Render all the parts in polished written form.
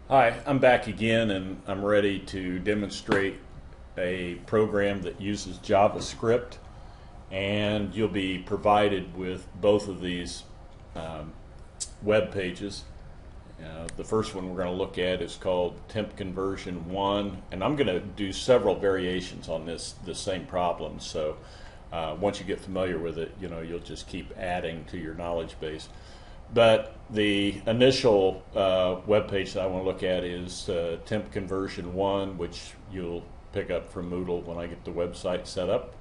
Hi, I'm back again and I'm ready to demonstrate a program that uses JavaScript, and you'll be provided with both of these web pages. The first one we're going to look at is called temp conversion 1, and I'm going to do several variations on this same problem. So once you get familiar with it, you'll just keep adding to your knowledge base. But the initial web page that I want to look at is temp conversion 1, which you'll pick up from Moodle when I get the website set up.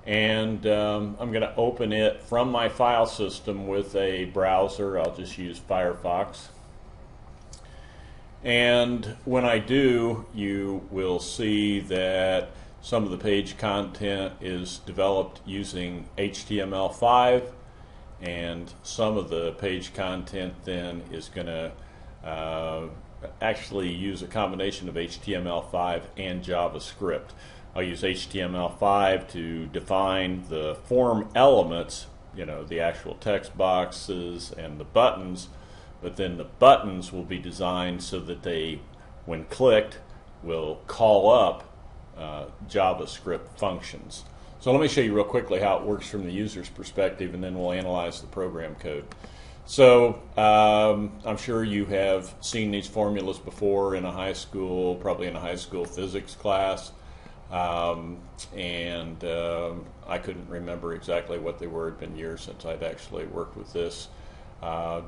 And I'm going to open it from my file system with a browser. I'll just use Firefox. And when I do, you will see that some of the page content is developed using HTML5. And some of the page content then is going to actually use a combination of HTML5 and JavaScript. I'll use HTML5 to define the form elements, the actual text boxes and the buttons, but then the buttons will be designed so that they, when clicked, will call up JavaScript functions. So let me show you real quickly how it works from the user's perspective, and then we'll analyze the program code. So I'm sure you have seen these formulas before in a high school, probably in a high school physics class, and I couldn't remember exactly what they were. It had been years since I'd actually worked with this,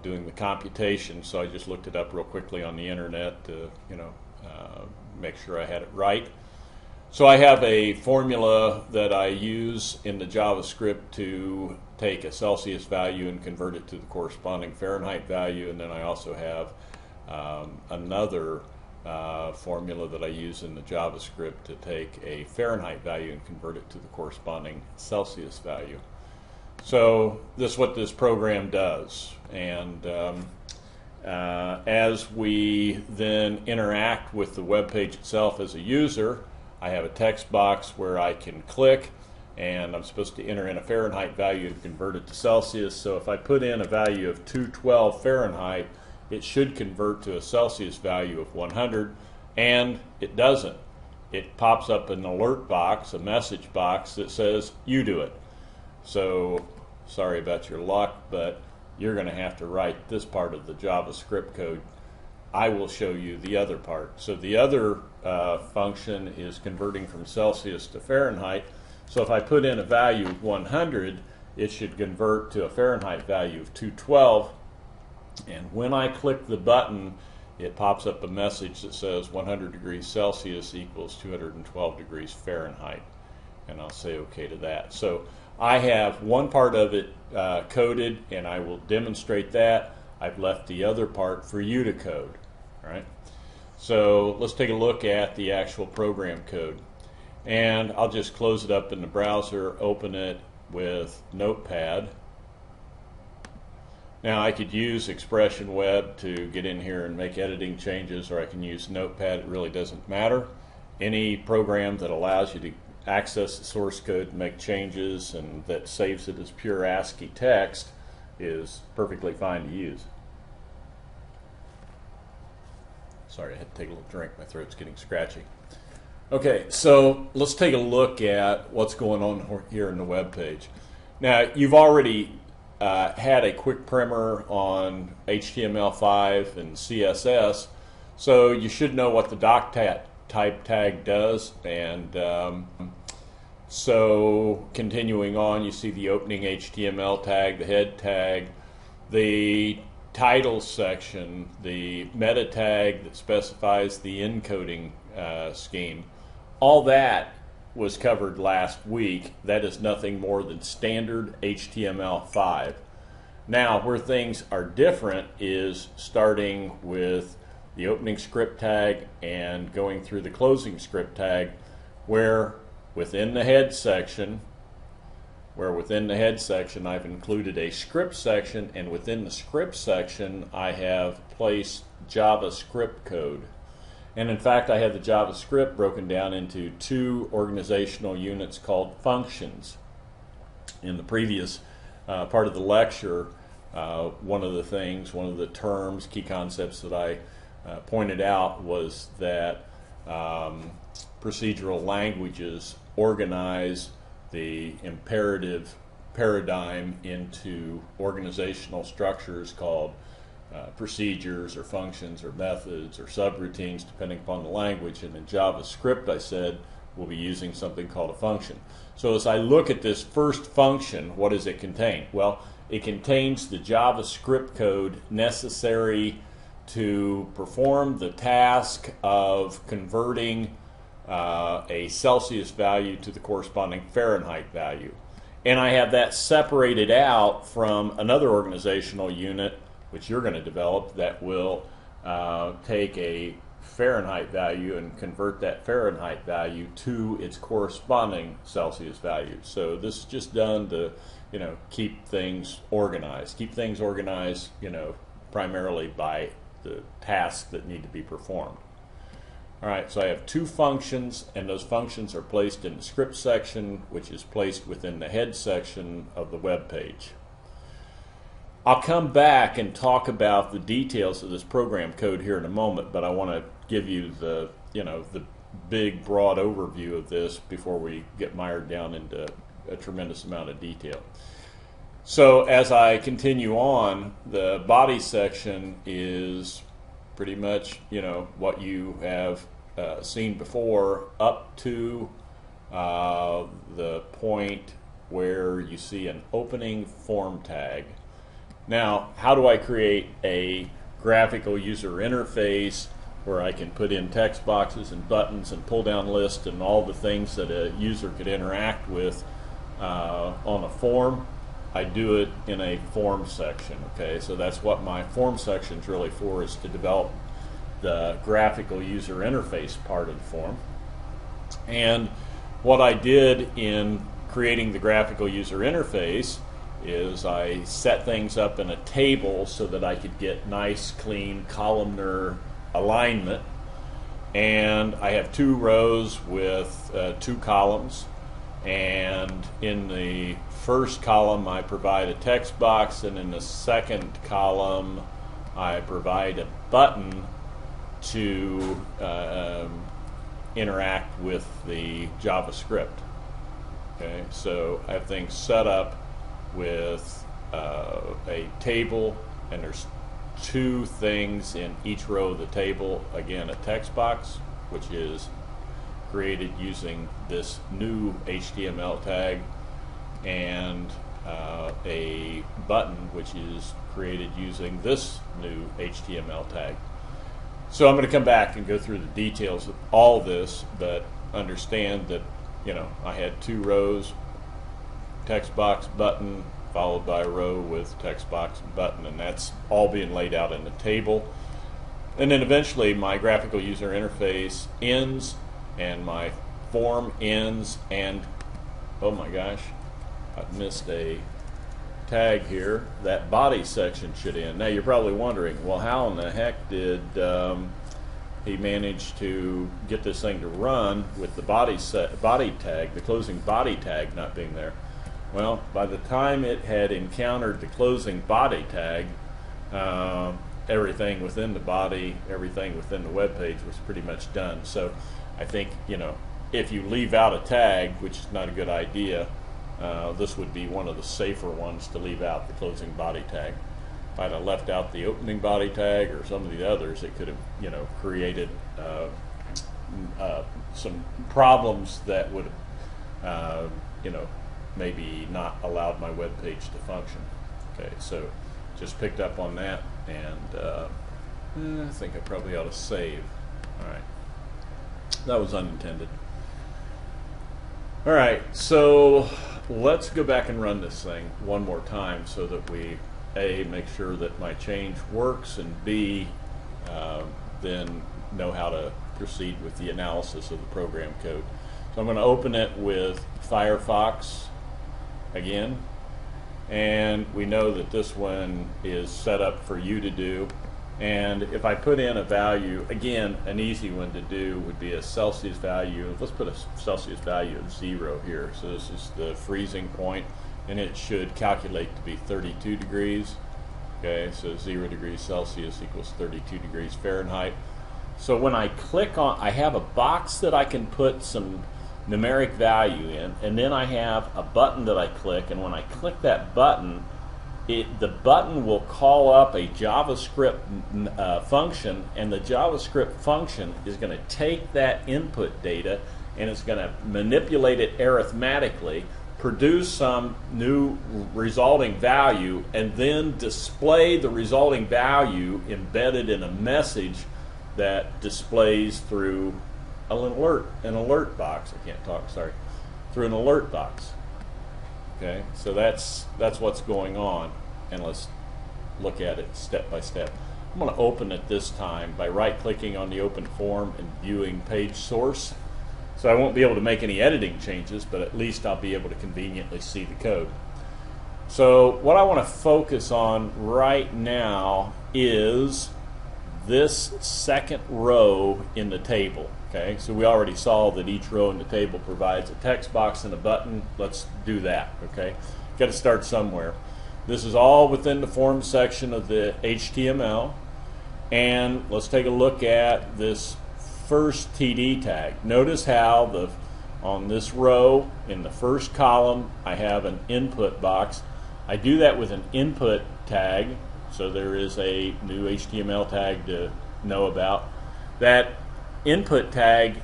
doing the computation, so I just looked it up real quickly on the internet to make sure I had it right. So I have a formula that I use in the JavaScript to take a Celsius value and convert it to the corresponding Fahrenheit value, and then I also have another formula that I use in the JavaScript to take a Fahrenheit value and convert it to the corresponding Celsius value. So this is what this program does, and as we then interact with the web page itself as a user, I have a text box where I can click, and I'm supposed to enter in a Fahrenheit value and convert it to Celsius. So if I put in a value of 212 Fahrenheit, it should convert to a Celsius value of 100, and it doesn't. It pops up an alert box, a message box that says, "You do it." So sorry about your luck, but you're going to have to write this part of the JavaScript code. I will show you the other part. So the other function is converting from Celsius to Fahrenheit. So if I put in a value of 100, it should convert to a Fahrenheit value of 212. And when I click the button, it pops up a message that says 100 degrees Celsius equals 212 degrees Fahrenheit. And I'll say OK to that. So I have one part of it coded, and I will demonstrate that. I've left the other part for you to code. All right. So let's take a look at the actual program code. And I'll just close it up in the browser, open it with Notepad. Now I could use Expression Web to get in here and make editing changes, or I can use Notepad. It really doesn't matter. Any program that allows you to access the source code and make changes and that saves it as pure ASCII text is perfectly fine to use. Sorry, I had to take a little drink. My throat's getting scratchy. Okay, so let's take a look at what's going on here in the web page. Now, you've already had a quick primer on HTML5 and CSS, so you should know what the doc type tag does. And so continuing on, you see the opening HTML tag, the head tag, the title section, the meta tag that specifies the encoding scheme. All that was covered last week. That is nothing more than standard HTML5. Now, where things are different is starting with the opening script tag and going through the closing script tag, where within the head section I've included a script section, and within the script section I have placed JavaScript code. And in fact, I had the JavaScript broken down into two organizational units called functions. In the previous part of the lecture, one of the terms, key concepts that I pointed out was that procedural languages organize the imperative paradigm into organizational structures called procedures or functions or methods or subroutines, depending upon the language. And in JavaScript, I said we'll be using something called a function. So as I look at this first function, what does it contain? Well, it contains the JavaScript code necessary to perform the task of converting a Celsius value to the corresponding Fahrenheit value. And I have that separated out from another organizational unit, which you're going to develop, that will take a Fahrenheit value and convert that Fahrenheit value to its corresponding Celsius value. So this is just done to, keep things organized. Keep things organized, primarily by the tasks that need to be performed. All right, so I have two functions, and those functions are placed in the script section, which is placed within the head section of the web page. I'll come back and talk about the details of this program code here in a moment, but I want to give you the big, broad overview of this before we get mired down into a tremendous amount of detail. So as I continue on, the body section is pretty much, what you have seen before, up to the point where you see an opening form tag. Now, how do I create a graphical user interface where I can put in text boxes and buttons and pull down lists and all the things that a user could interact with on a form? I do it in a form section. Okay, so that's what my form section is really for, is to develop the graphical user interface part of the form. And what I did in creating the graphical user interface is I set things up in a table so that I could get nice, clean, columnar alignment. And I have two rows with two columns. And in the first column, I provide a text box, and in the second column, I provide a button to interact with the JavaScript. Okay, so I have things set up with a table, and there's two things in each row of the table. Again, a text box, which is created using this new HTML tag, and a button which is created using this new HTML tag. So I'm going to come back and go through the details of all this, but understand that I had two rows, text box, button, followed by a row with text box and button, and that's all being laid out in the table. And then eventually my graphical user interface ends, and my form ends, and oh my gosh, I missed a tag here. That body section should end. Now you're probably wondering, well, how in the heck did he manage to get this thing to run with the body tag, the closing body tag not being there? Well, by the time it had encountered the closing body tag, everything within the body, everything within the web page was pretty much done. So I think, if you leave out a tag, which is not a good idea, this would be one of the safer ones to leave out, the closing body tag. If I'd have left out the opening body tag or some of the others, it could have, created some problems that would, maybe not allowed my web page to function. Okay, so just picked up on that, and I think I probably ought to save. All right, that was unintended. All right, so let's go back and run this thing one more time so that we A, make sure that my change works, and B, then know how to proceed with the analysis of the program code. So I'm going to open it with Firefox again, and we know that this one is set up for you to do. And if I put in a value, again, an easy one to do would be a Celsius value. Let's put a Celsius value of 0 here. So this is the freezing point, and it should calculate to be 32 degrees. Okay, so 0 degrees Celsius equals 32 degrees Fahrenheit. So when I click on, I have a box that I can put some numeric value in, and then I have a button that I click, and when I click that button, the button will call up a JavaScript function, and the JavaScript function is going to take that input data and it's going to manipulate it arithmetically, produce some new resulting value, and then display the resulting value embedded in a message that displays through an alert box. I can't talk, sorry. Through an alert box. Okay, so that's what's going on, and let's look at it step by step. I'm going to open it this time by right-clicking on the open form and viewing page source. So I won't be able to make any editing changes, but at least I'll be able to conveniently see the code. So what I want to focus on right now is this second row in the table. Okay, so we already saw that each row in the table provides a text box and a button. Let's do that. Okay, got to start somewhere. This is all within the form section of the HTML, and let's take a look at this first TD tag. Notice how on this row in the first column I have an input box. I do that with an input tag, so there is a new HTML tag to know about. That input tag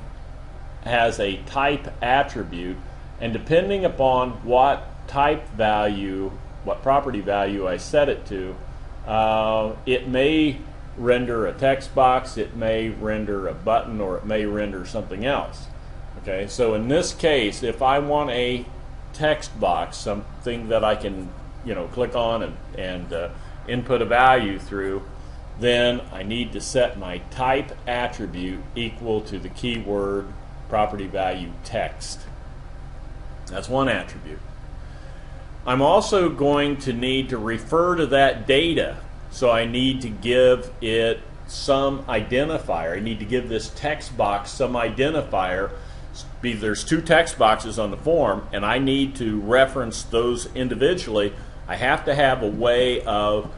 has a type attribute, and depending upon what type value, what property value I set it to, it may render a text box, it may render a button, or it may render something else. Okay, so in this case, if I want a text box, something that I can click on and input a value through, then I need to set my type attribute equal to the keyword property value text. That's one attribute. I'm also going to need to refer to that data, so I need to give it some identifier. I need to give this text box some identifier. There's two text boxes on the form, and I need to reference those individually. I have to have a way of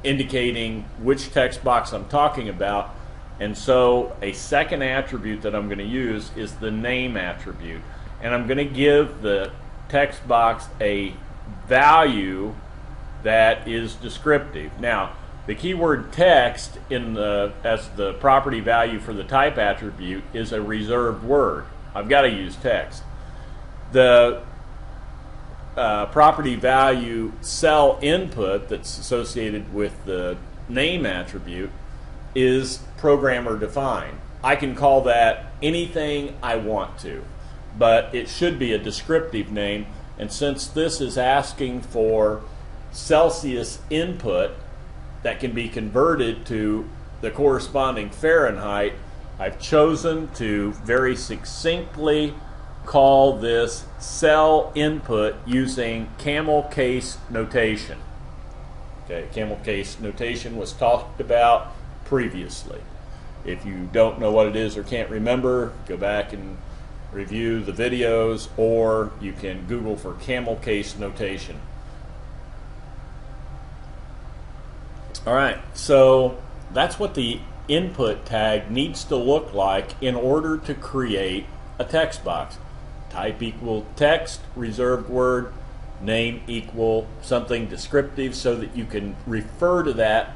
indicating which text box I'm talking about, and so a second attribute that I'm going to use is the name attribute, and I'm going to give the text box a value that is descriptive. Now, the keyword text as the property value for the type attribute is a reserved word. I've got to use text. The property value cell input that's associated with the name attribute is programmer defined. I can call that anything I want to, but it should be a descriptive name, and since this is asking for Celsius input that can be converted to the corresponding Fahrenheit, I've chosen to very succinctly call this cell input using camel case notation. Okay, camel case notation was talked about previously. If you don't know what it is or can't remember, go back and review the videos, or you can Google for camel case notation. Alright, so that's what the input tag needs to look like in order to create a text box. Type equal text, reserved word, name equal something descriptive so that you can refer to that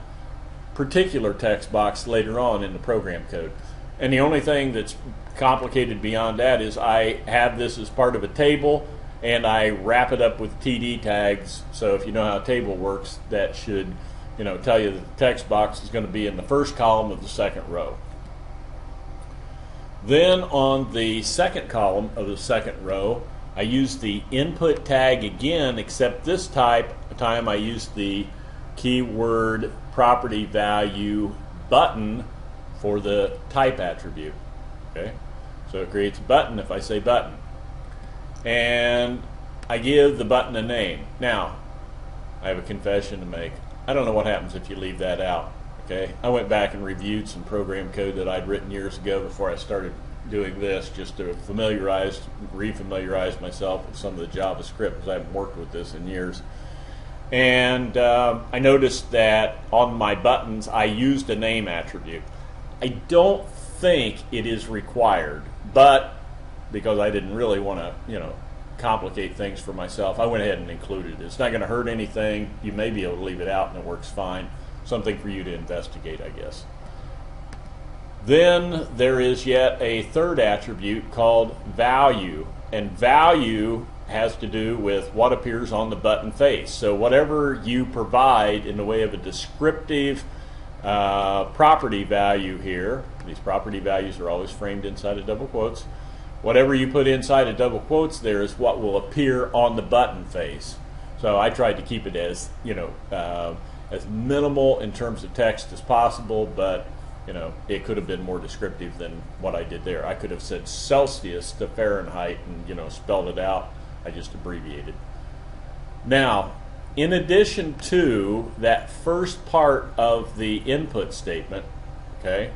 particular text box later on in the program code. And the only thing that's complicated beyond that is I have this as part of a table, and I wrap it up with TD tags. So if you know how a table works, that should tell you that the text box is going to be in the first column of the second row. Then on the second column of the second row, I use the input tag again, except this time I use the keyword property value button for the type attribute. Okay, so it creates a button if I say button, and I give the button a name. Now, I have a confession to make. I don't know what happens if you leave that out. Okay, I went back and reviewed some program code that I'd written years ago before I started doing this, just to refamiliarize myself with some of the JavaScript, because I haven't worked with this in years. And I noticed that on my buttons I used a name attribute. I don't think it is required, but because I didn't really want to, complicate things for myself, I went ahead and included it. It's not going to hurt anything. You may be able to leave it out and it works fine. Something for you to investigate, I guess. Then there is yet a third attribute called value, and value has to do with what appears on the button face. So whatever you provide in the way of a descriptive property value here, these property values are always framed inside of double quotes. Whatever you put inside of double quotes there is what will appear on the button face. So I tried to keep it as, as minimal in terms of text as possible, but it could have been more descriptive than what I did there. I could have said Celsius to Fahrenheit and spelled it out. I just abbreviated. Now, in addition to that first part of the input statement, okay,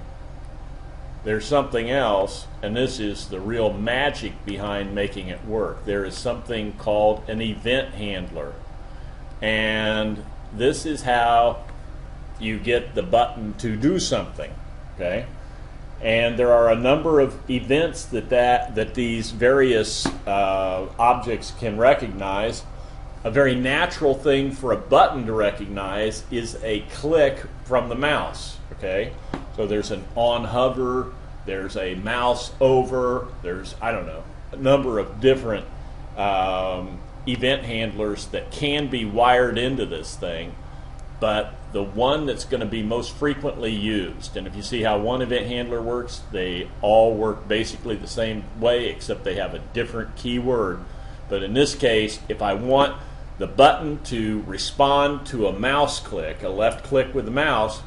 there's something else, and this is the real magic behind making it work. There is something called an event handler, and this is how you get the button to do something, okay? And there are a number of events that these various objects can recognize. A very natural thing for a button to recognize is a click from the mouse, okay? So there's an on hover, there's a mouse over, there's, a number of different event handlers that can be wired into this thing, but the one that's going to be most frequently used, and if you see how one event handler works, they all work basically the same way except they have a different keyword. But in this case, if I want the button to respond to a mouse click, a left click with the mouse,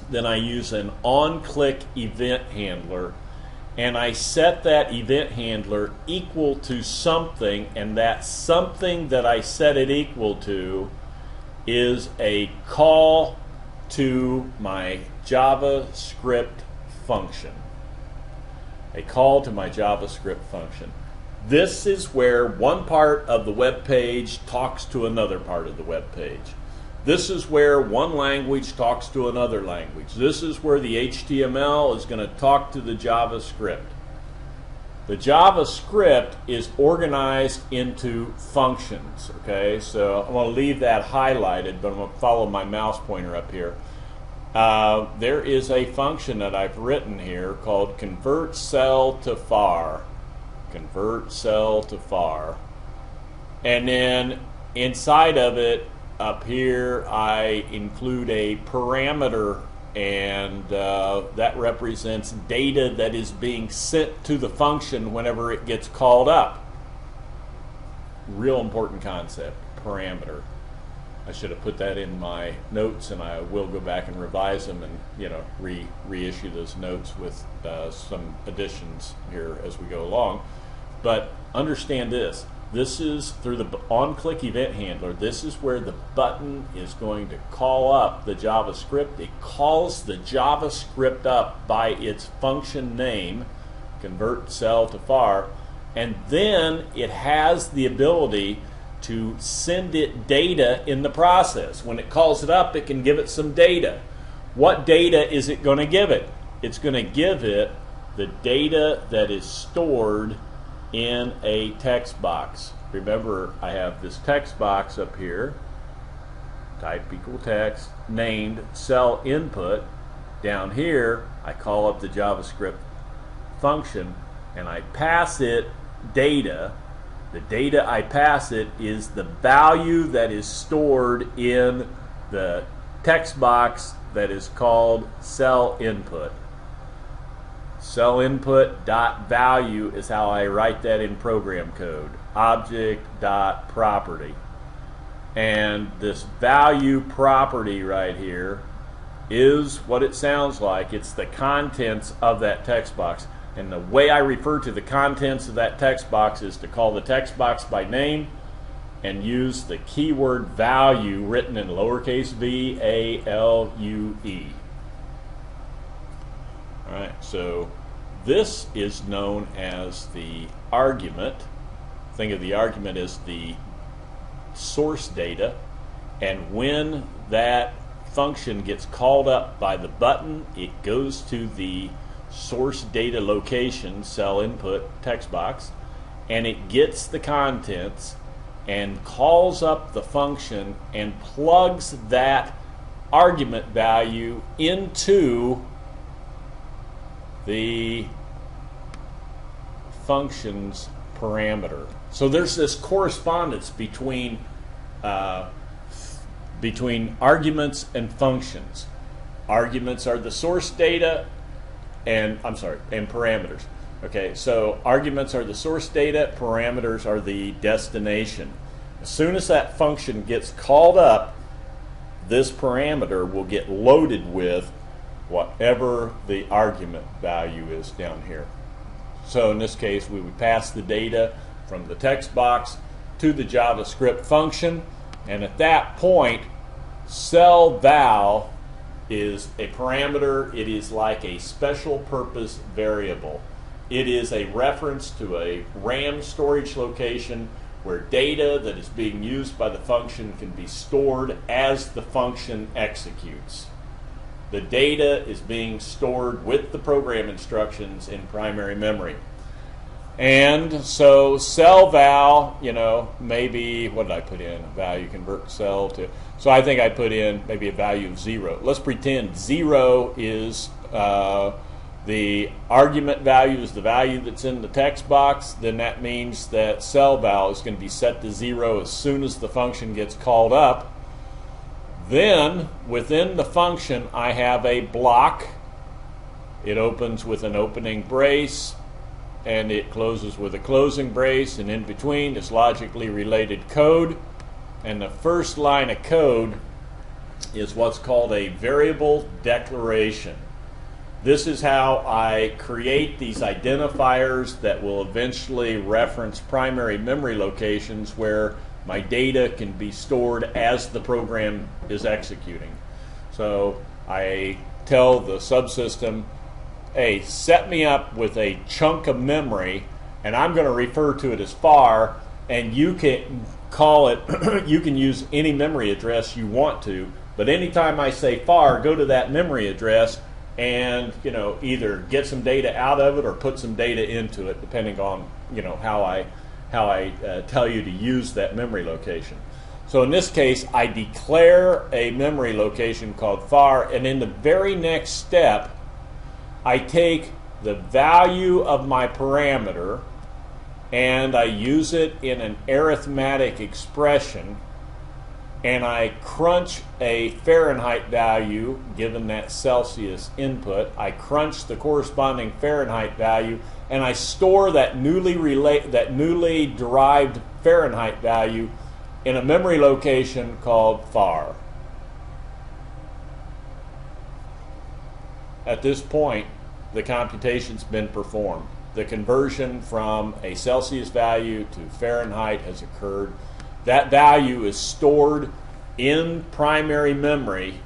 then I use an on-click event handler, and I set that event handler equal to something, and that something that I set it equal to is a call to my JavaScript function. A call to my JavaScript function. This is where one part of the web page talks to another part of the web page. This is where one language talks to another language. This is where the HTML is going to talk to the JavaScript. The JavaScript is organized into functions, okay? So I'm going to leave that highlighted, but I'm going to follow my mouse pointer up here. There is a function that I've written here called convert cell to var. Convert cell to var. And then inside of it, up here, I include a parameter, and that represents data that is being sent to the function whenever it gets called up. Real important concept, parameter. I should have put that in my notes, and I will go back and revise them and reissue those notes with some additions here as we go along. But understand this. This is through the on-click event handler. This is where the button is going to call up the JavaScript. It calls the JavaScript up by its function name, convert cell to var, and then it has the ability to send it data in the process. When it calls it up, it can give it some data. What data is it going to give it? It's going to give it the data that is stored in a text box. Remember, I have this text box up here, type equal text, named cell input. Down here, I call up the JavaScript function, and I pass it data. The data I pass it is the value that is stored in the text box that is called cell input. Cell input dot value is how I write that in program code. Object dot property. And this value property right here is what it sounds like. It's the contents of that text box. And the way I refer to the contents of that text box is to call the text box by name and use the keyword value written in lowercase v-a-l-u-e. Alright, so this is known as the argument. Think of the argument as the source data, and when that function gets called up by the button, it goes to the source data location, cell input text box, and it gets the contents and calls up the function and plugs that argument value into the function's parameter. So there's this correspondence between arguments and functions. Arguments are the source data, and parameters. Okay, so arguments are the source data, parameters are the destination. As soon as that function gets called up, this parameter will get loaded with whatever the argument value is down here. So in this case, we would pass the data from the text box to the JavaScript function, and at that point, cell val is a parameter. It is like a special purpose variable. It is a reference to a RAM storage location where data that is being used by the function can be stored as the function executes. The data is being stored with the program instructions in primary memory. And so cell val, maybe, what did I put in? Value convert cell to, so I think I put in maybe a value of 0. Let's pretend 0 is the argument value is the value that's in the text box. Then that means that cell val is going to be set to 0 as soon as the function gets called up. Then within the function I have a block. It opens with an opening brace and it closes with a closing brace, and in between is logically related code. And the first line of code is what's called a variable declaration. This is how I create these identifiers that will eventually reference primary memory locations where my data can be stored as the program is executing. So I tell the subsystem, hey, set me up with a chunk of memory, and I'm going to refer to it as far, and you can call it, you can use any memory address you want to, but anytime I say far, go to that memory address and either get some data out of it or put some data into it, depending on how I tell you to use that memory location. So in this case, I declare a memory location called far, and in the very next step, I take the value of my parameter and I use it in an arithmetic expression, and I crunch a Fahrenheit value given that Celsius input. I crunch the corresponding Fahrenheit value, and I store that newly derived Fahrenheit value in a memory location called far. At this point, the computation's been performed. The conversion from a Celsius value to Fahrenheit has occurred. That value is stored in primary memory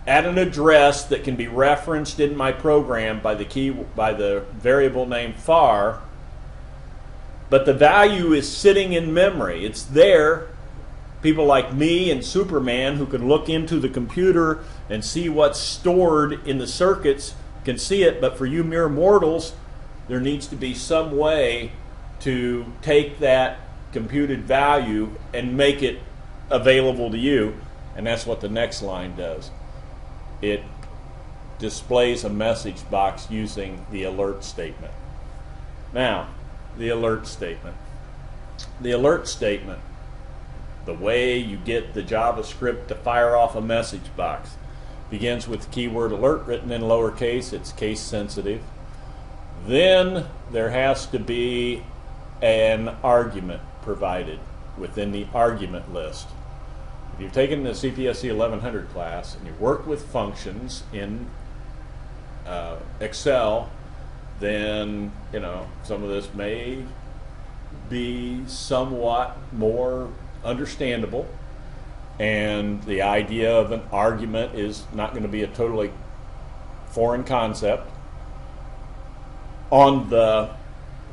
at an address that can be referenced in my program by the variable name far, but the value is sitting in memory. It's there. People like me and Superman, who can look into the computer and see what's stored in the circuits, can see it, but for you mere mortals, there needs to be some way to take that computed value and make it available to you, and that's what the next line does. It displays a message box using the alert statement. Now, the alert statement. The alert statement, the way you get the JavaScript to fire off a message box, begins with the keyword alert written in lowercase. It's case sensitive. Then there has to be an argument provided within the argument list. If you've taken the CPSC 1100 class and you work with functions in Excel, then some of this may be somewhat more understandable, and the idea of an argument is not going to be a totally foreign concept. On the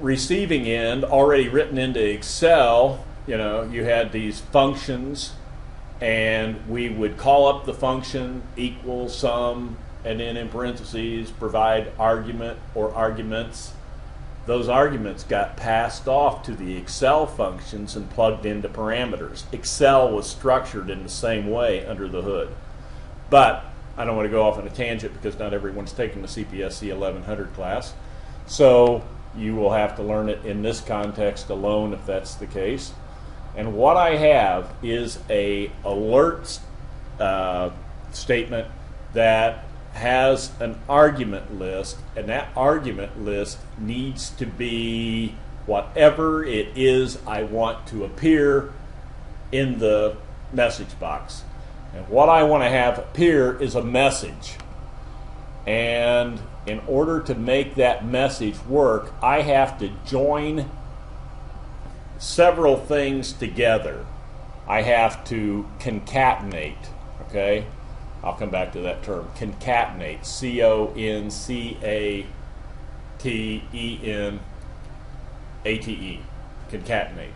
receiving end, already written into Excel, you had these functions and we would call up the function equal sum, and then in parentheses provide argument or arguments. Those arguments got passed off to the Excel functions and plugged into parameters. Excel was structured in the same way under the hood. But I don't want to go off on a tangent because not everyone's taking the CPSC 1100 class. So you will have to learn it in this context alone if that's the case. And what I have is a alert statement that has an argument list, and that argument list needs to be whatever it is I want to appear in the message box. And what I want to have appear is a message. And in order to make that message work, I have to join several things together. I have to concatenate, okay? I'll come back to that term, concatenate, C-O-N-C-A-T-E-N-A-T-E, concatenate.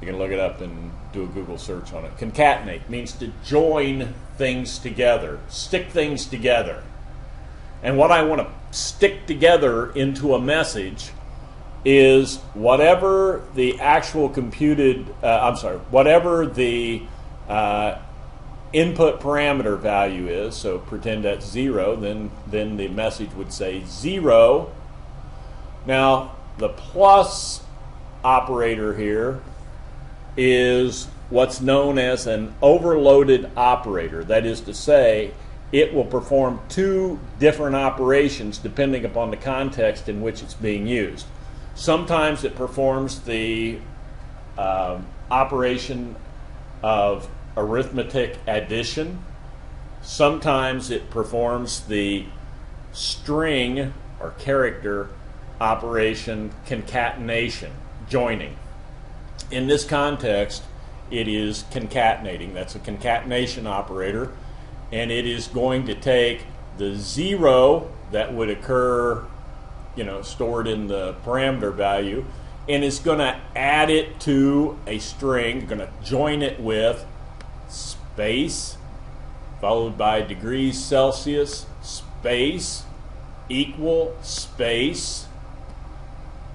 You can look it up and do a Google search on it. Concatenate means to join things together, stick things together. And what I want to stick together into a message is whatever the actual whatever the input parameter value is, so pretend that's 0, then the message would say 0. Now, the plus operator here is what's known as an overloaded operator. That is to say, it will perform two different operations depending upon the context in which it's being used. Sometimes it performs the operation of arithmetic addition. Sometimes it performs the string or character operation concatenation, joining. In this context, it is concatenating. That's a concatenation operator, and it is going to take the 0 that would occur, stored in the parameter value, and it's going to add it to a string, going to join it with space, followed by degrees Celsius, space, equal, space.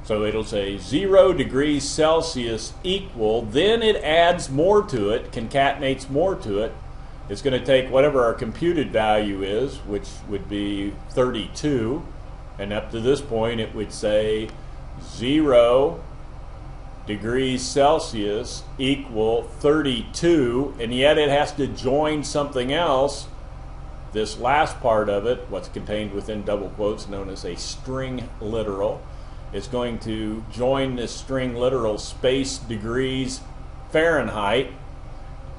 So it'll say 0 degrees Celsius equal, then it adds more to it, concatenates more to it. It's going to take whatever our computed value is, which would be 32, and up to this point it would say 0 degrees Celsius equal 32, and yet it has to join something else. This last part of it, what's contained within double quotes, known as a string literal, is going to join this string literal space degrees Fahrenheit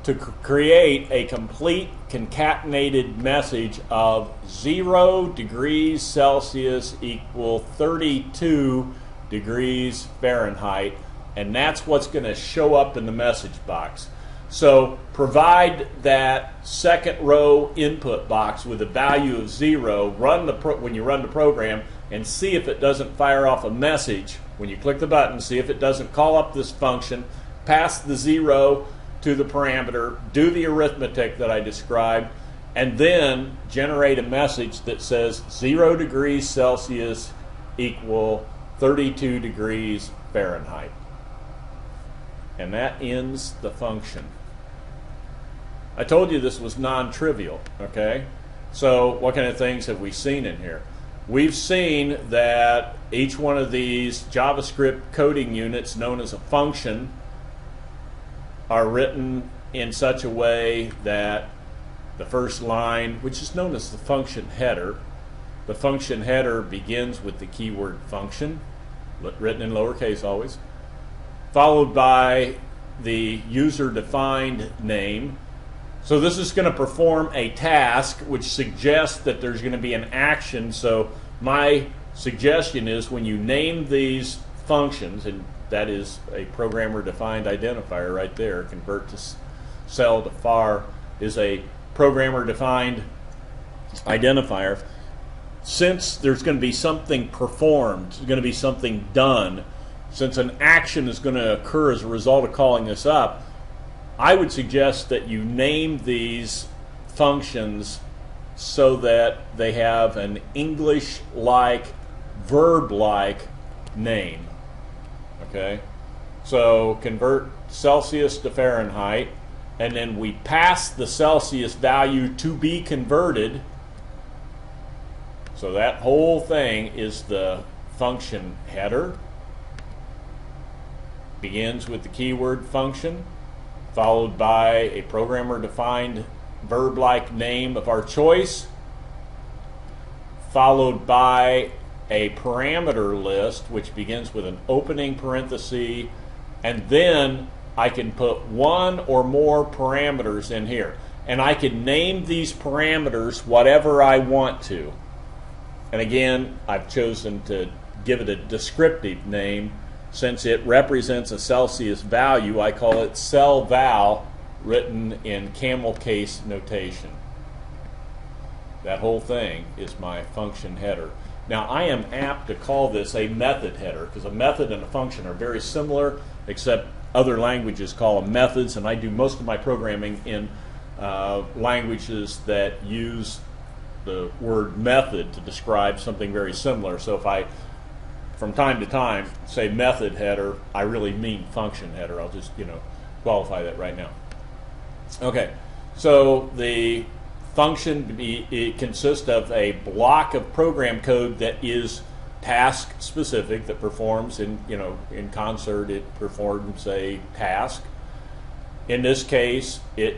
to create a complete concatenated message of 0 degrees Celsius equal 32 degrees Fahrenheit, and that's what's going to show up in the message box. So provide that second row input box with a value of 0, when you run the program, and see if it doesn't fire off a message. When you click the button, see if it doesn't call up this function, pass the 0 to the parameter, do the arithmetic that I described, and then generate a message that says 0 degrees Celsius equal 32 degrees Fahrenheit. And that ends the function. I told you this was non-trivial, okay? So what kind of things have we seen in here? We've seen that each one of these JavaScript coding units, known as a function, are written in such a way that the first line, which is known as the function header, the function header begins with the keyword function, written in lowercase always, followed by the user-defined name. So this is going to perform a task which suggests that there's going to be an action. So my suggestion is when you name these functions, and that is a programmer-defined identifier right there, convert to cell to far is a programmer-defined identifier. Since there's going to be something performed, there's going to be something done, since an action is going to occur as a result of calling this up, I would suggest that you name these functions so that they have an English-like, verb-like name. Okay? So convert Celsius to Fahrenheit, and then we pass the Celsius value to be converted. So that whole thing is the function header. Begins with the keyword function, followed by a programmer-defined verb-like name of our choice, followed by a parameter list, which begins with an opening parenthesis, and then I can put one or more parameters in here. And I can name these parameters whatever I want to. And again, I've chosen to give it a descriptive name. Since it represents a Celsius value, I call it cell val, written in camel case notation. That whole thing is my function header. Now, I am apt to call this a method header because a method and a function are very similar, except other languages call them methods, and I do most of my programming in languages that use the word method to describe something very similar. So if I, from time to time, say method header, I really mean function header. I'll just, qualify that right now. Okay, so the function it consists of a block of program code that is task specific, that performs in concert. It performs a task. In this case, it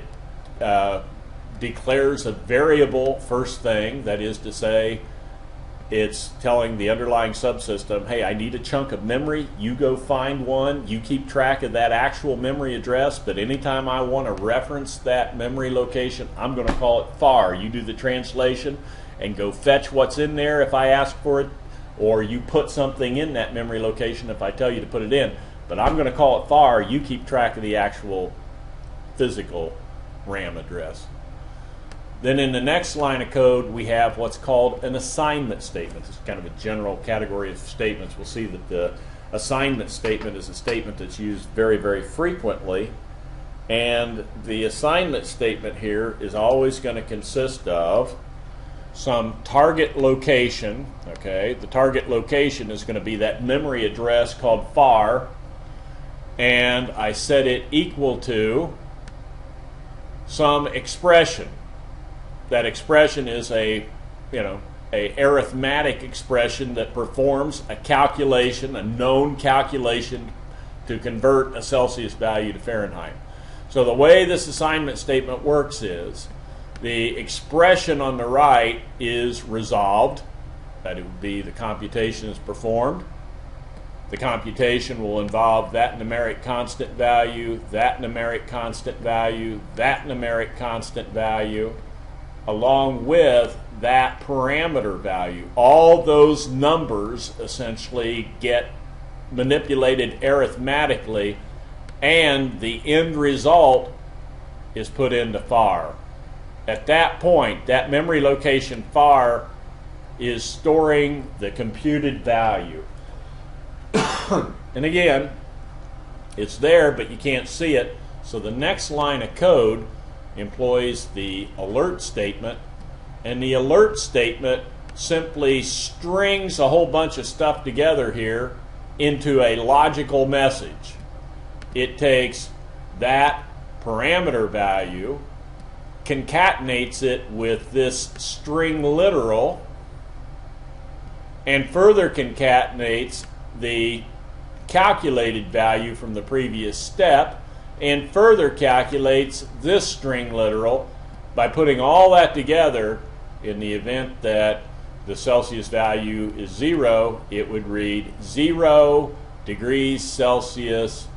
declares a variable first thing. That is to say, it's telling the underlying subsystem, hey, I need a chunk of memory. You go find one. You keep track of that actual memory address, but anytime I want to reference that memory location, I'm going to call it var. You do the translation and go fetch what's in there if I ask for it, or you put something in that memory location if I tell you to put it in. But I'm going to call it var. You keep track of the actual physical RAM address. Then in the next line of code, we have what's called an assignment statement. It's kind of a general category of statements. We'll see that the assignment statement is a statement that's used very, very frequently. And the assignment statement here is always going to consist of some target location. Okay, the target location is going to be that memory address called var, and I set it equal to some expression. That expression is a arithmetic expression that performs a calculation, a known calculation, to convert a Celsius value to Fahrenheit. So the way this assignment statement works is the expression on the right is resolved. That it would be the computation is performed. The computation will involve that numeric constant value, that numeric constant value, that numeric constant value, along with that parameter value. All those numbers essentially get manipulated arithmetically, and the end result is put into var. At that point, that memory location var is storing the computed value. And again, it's there, but you can't see it. So the next line of code employs the alert statement, and the alert statement simply strings a whole bunch of stuff together here into a logical message. It takes that parameter value, concatenates it with this string literal, and further concatenates the calculated value from the previous step, and further calculates this string literal by putting all that together. In the event that the Celsius value is 0, it would read 0 degrees Celsius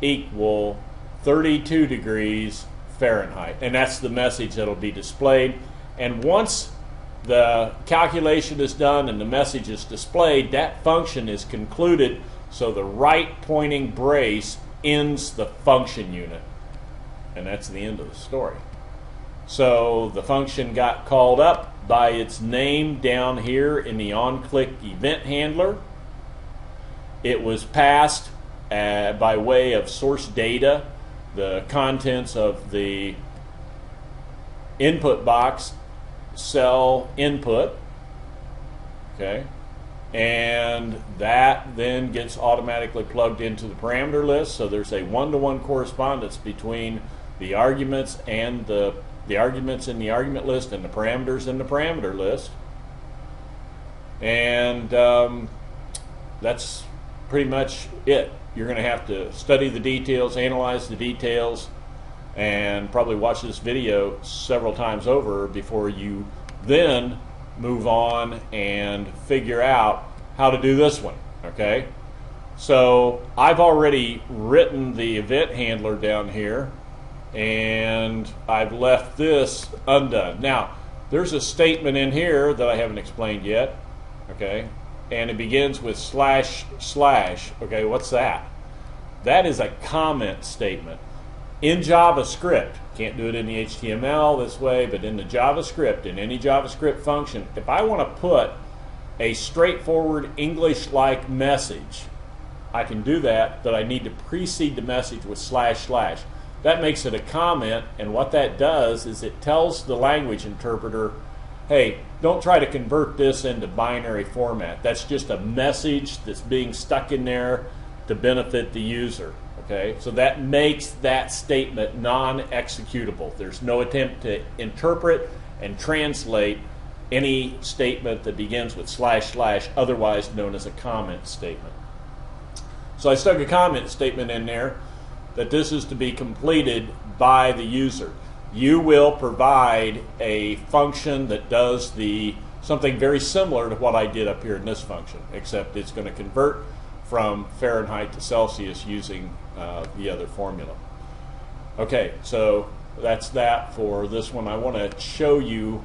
equal 32 degrees Fahrenheit. And that's the message that will be displayed. And once the calculation is done and the message is displayed, that function is concluded, so the right pointing brace ends the function unit. And that's the end of the story. So the function got called up by its name down here in the onClick event handler. It was passed by way of source data the contents of the input box cell input, okay, and that then gets automatically plugged into the parameter list. So there's a one-to-one correspondence between the arguments and the arguments in the argument list and the parameters in the parameter list. And that's pretty much it. You're going to have to study the details, analyze the details, and probably watch this video several times over before you then move on and figure out how to do this one, okay? So I've already written the event handler down here, and I've left this undone. Now, there's a statement in here that I haven't explained yet, okay? And it begins with // okay, what's that? That is a comment statement. In JavaScript, can't do it in the HTML this way, but in the JavaScript, in any JavaScript function, if I want to put a straightforward English-like message, I can do that, but I need to precede the message with // That makes it a comment, and what that does is it tells the language interpreter, hey, don't try to convert this into binary format. That's just a message that's being stuck in there to benefit the user. Okay, so that makes that statement non-executable. There's no attempt to interpret and translate any statement that begins with // otherwise known as a comment statement. So I stuck a comment statement in there that this is to be completed by the user. You will provide a function that does something very similar to what I did up here in this function, except it's going to convert from Fahrenheit to Celsius using the other formula. Okay, so that's that for this one. I want to show you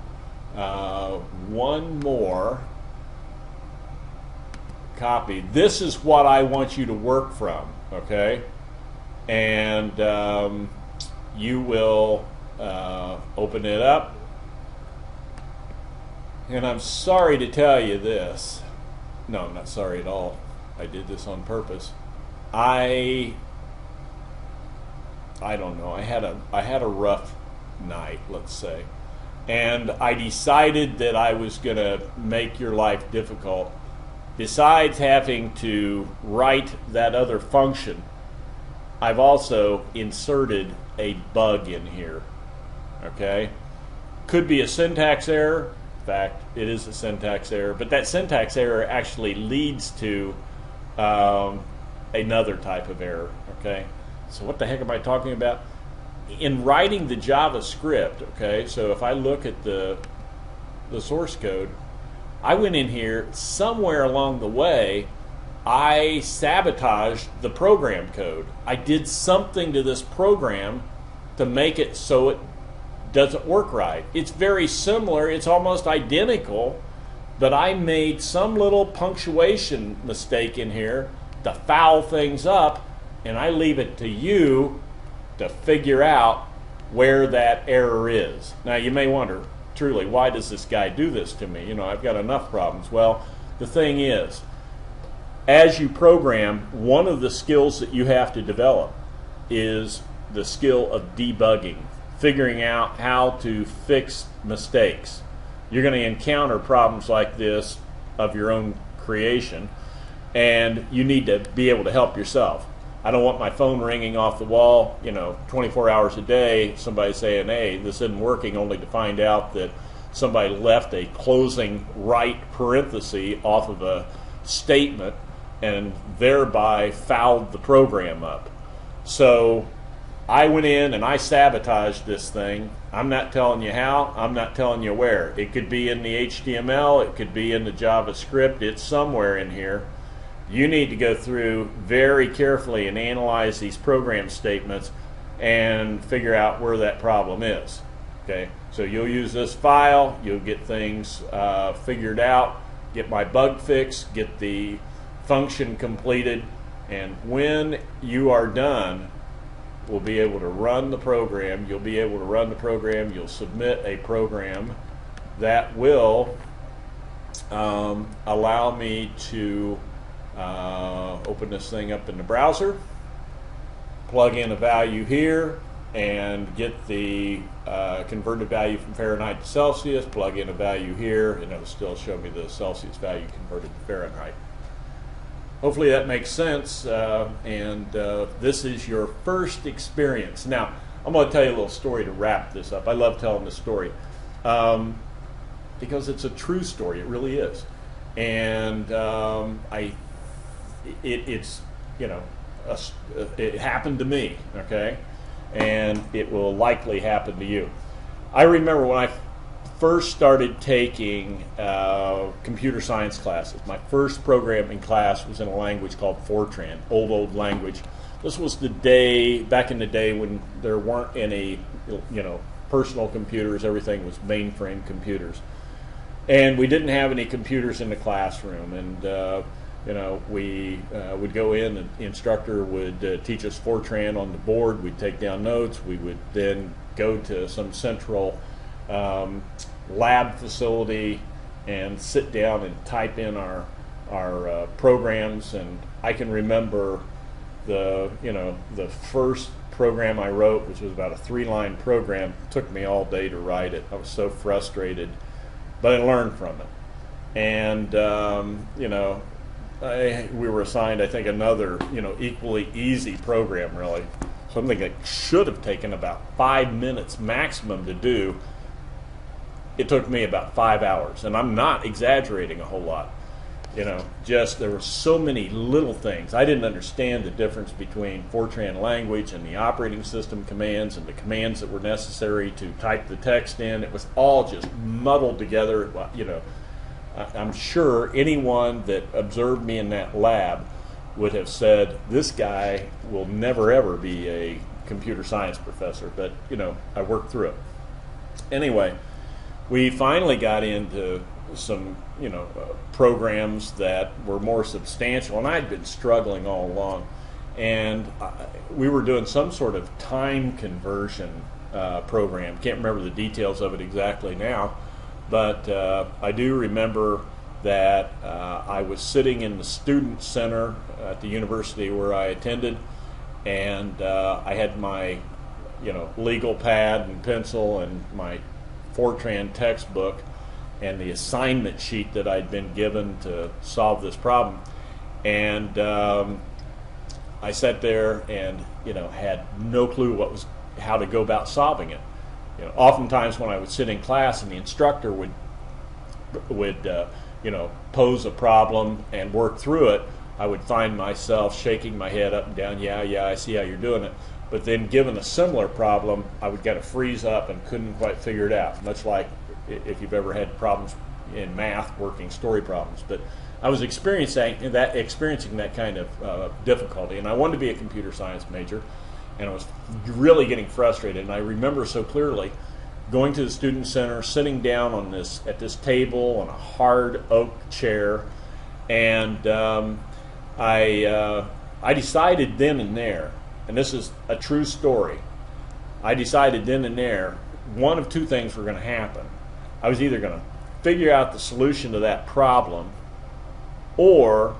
one more copy. This is what I want you to work from, okay? And you will open it up. And I'm sorry to tell you this. No, I'm not sorry at all. I did this on purpose. I don't know. I had a rough night, let's say, and I decided that I was going to make your life difficult. Besides having to write that other function, I've also inserted a bug in here. Okay, could be a syntax error. In fact, it is a syntax error, but that syntax error actually leads to another type of error. Okay, so what the heck am I talking about? In writing the JavaScript, okay, so if I look at the source code, I went in here somewhere along the way. I sabotaged the program code. I did something to this program to make it so it doesn't work right. It's very similar, it's almost identical, but I made some little punctuation mistake in here to foul things up, and I leave it to you to figure out where that error is. Now you may wonder, truly, why does this guy do this to me? You know, I've got enough problems. Well, the thing is, as you program, one of the skills that you have to develop is the skill of debugging, figuring out how to fix mistakes. You're going to encounter problems like this of your own creation, and you need to be able to help yourself. I don't want my phone ringing off the wall, 24 hours a day, somebody saying, hey, this isn't working, only to find out that somebody left a closing right parenthesis off of a statement and thereby fouled the program up. So I went in and I sabotaged this thing. I'm not telling you how, I'm not telling you where. It could be in the HTML, it could be in the JavaScript, it's somewhere in here. You need to go through very carefully and analyze these program statements and figure out where that problem is. Okay, so you'll use this file, you'll get things figured out, get my bug fixed, get the function completed, and when you are done, we'll be able to run the program. You'll be able to run the program. You'll submit a program that will allow me to open this thing up in the browser. plug in a value here, and get the converted value from Fahrenheit to Celsius, plug in a value here, and it'll still show me the Celsius value converted to Fahrenheit. Hopefully that makes sense, and this is your first experience. Now, I'm going to tell you a little story to wrap this up. I love telling this story because it's a true story. It really is. And it's, you know, it happened to me, okay? And it will likely happen to you. I remember when I first started taking computer science classes. My first programming class was in a language called Fortran, old language. This was the day, back in the day when there weren't any, you know, personal computers. Everything was mainframe computers. And we didn't have any computers in the classroom. And, you know, we would go in, and the instructor would teach us Fortran on the board. We'd take down notes. We would then go to some central lab facility and sit down and type in our programs. And I can remember the first program I wrote, which was about a 3-line program. It took me all day to write it. I was so frustrated, but I learned from it. And you know, we were assigned, I think, another, you know, equally easy program, really. Something that should have taken about 5 minutes maximum to do. It took me about 5 hours, and I'm not exaggerating a whole lot. You know, just there were so many little things. I didn't understand the difference between Fortran language and the operating system commands and the commands that were necessary to type the text in. It was all just muddled together. You know, I'm sure anyone that observed me in that lab would have said, this guy will never ever be a computer science professor. But, you know, I worked through it. Anyway, we finally got into some, you know, programs that were more substantial, and I'd been struggling all along. And we were doing some sort of time conversion program. Can't remember the details of it exactly now, but I do remember that I was sitting in the student center at the university where I attended, and I had my, you know, legal pad and pencil and my Fortran textbook and the assignment sheet that I'd been given to solve this problem. And I sat there and, you know, had no clue how to go about solving it. You know, oftentimes when I would sit in class and the instructor would you know, pose a problem and work through it, I would find myself shaking my head up and down, yeah, I see how you're doing it. But then given a similar problem, I would kind of freeze up and couldn't quite figure it out, much like if you've ever had problems in math working story problems. But I was experiencing that kind of difficulty, and I wanted to be a computer science major, and I was really getting frustrated. And I remember so clearly going to the student center, sitting down at this table on a hard oak chair, and I decided then and there, and this is a true story, I decided then and there one of two things were going to happen. I was either going to figure out the solution to that problem, or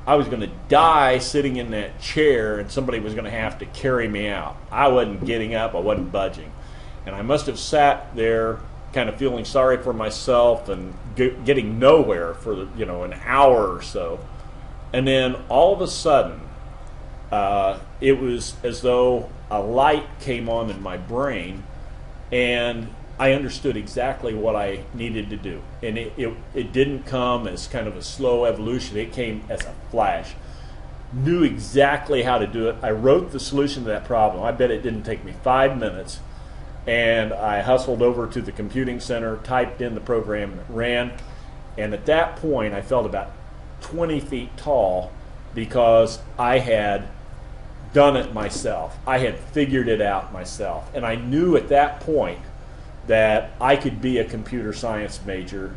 I was going to die sitting in that chair and somebody was going to have to carry me out. I wasn't getting up, I wasn't budging. And I must have sat there kind of feeling sorry for myself and getting nowhere for, you know, an hour or so. And then all of a sudden, it was as though a light came on in my brain, and I understood exactly what I needed to do. And it didn't come as kind of a slow evolution. It came as a flash. Knew exactly how to do it. I wrote the solution to that problem. I bet it didn't take me 5 minutes. And I hustled over to the computing center, typed in the program, and it ran. And at that point, I felt about 20 feet tall because I had done it myself. I had figured it out myself. And I knew at that point that I could be a computer science major,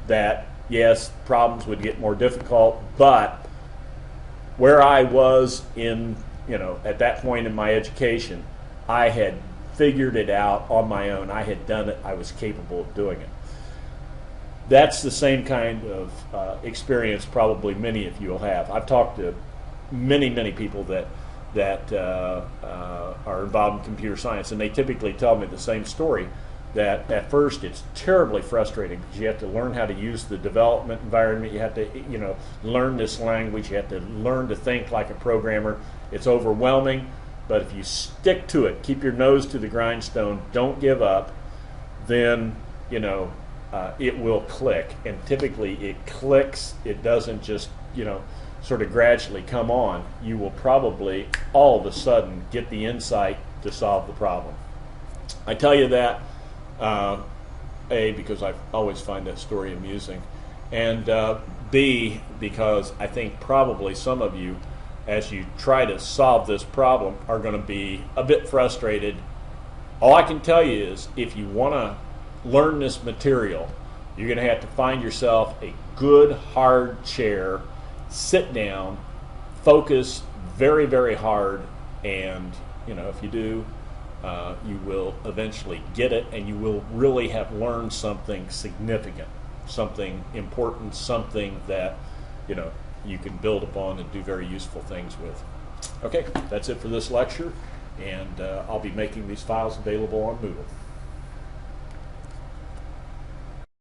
that yes, problems would get more difficult, but where I was in, you know, at that point in my education, I had figured it out on my own. I had done it. I was capable of doing it. That's the same kind of experience probably many of you will have. I've talked to many people that that are involved in computer science, and they typically tell me the same story, that at first it's terribly frustrating because you have to learn how to use the development environment, you have to learn this language, you have to learn to think like a programmer. It's overwhelming, but if you stick to it, keep your nose to the grindstone, don't give up, then it will click. And typically it clicks, it doesn't just sort of gradually come on. You will probably all of a sudden get the insight to solve the problem. I tell you that A, because I always find that story amusing, and B, because I think probably some of you, as you try to solve this problem, are going to be a bit frustrated. All I can tell you is, if you want to learn this material, you're going to have to find yourself a good hard chair, sit down, focus very, very hard, and if you do, you will eventually get it, and you will really have learned something significant, something important, something that you can build upon and do very useful things with. Okay, that's it for this lecture, and I'll be making these files available on Moodle.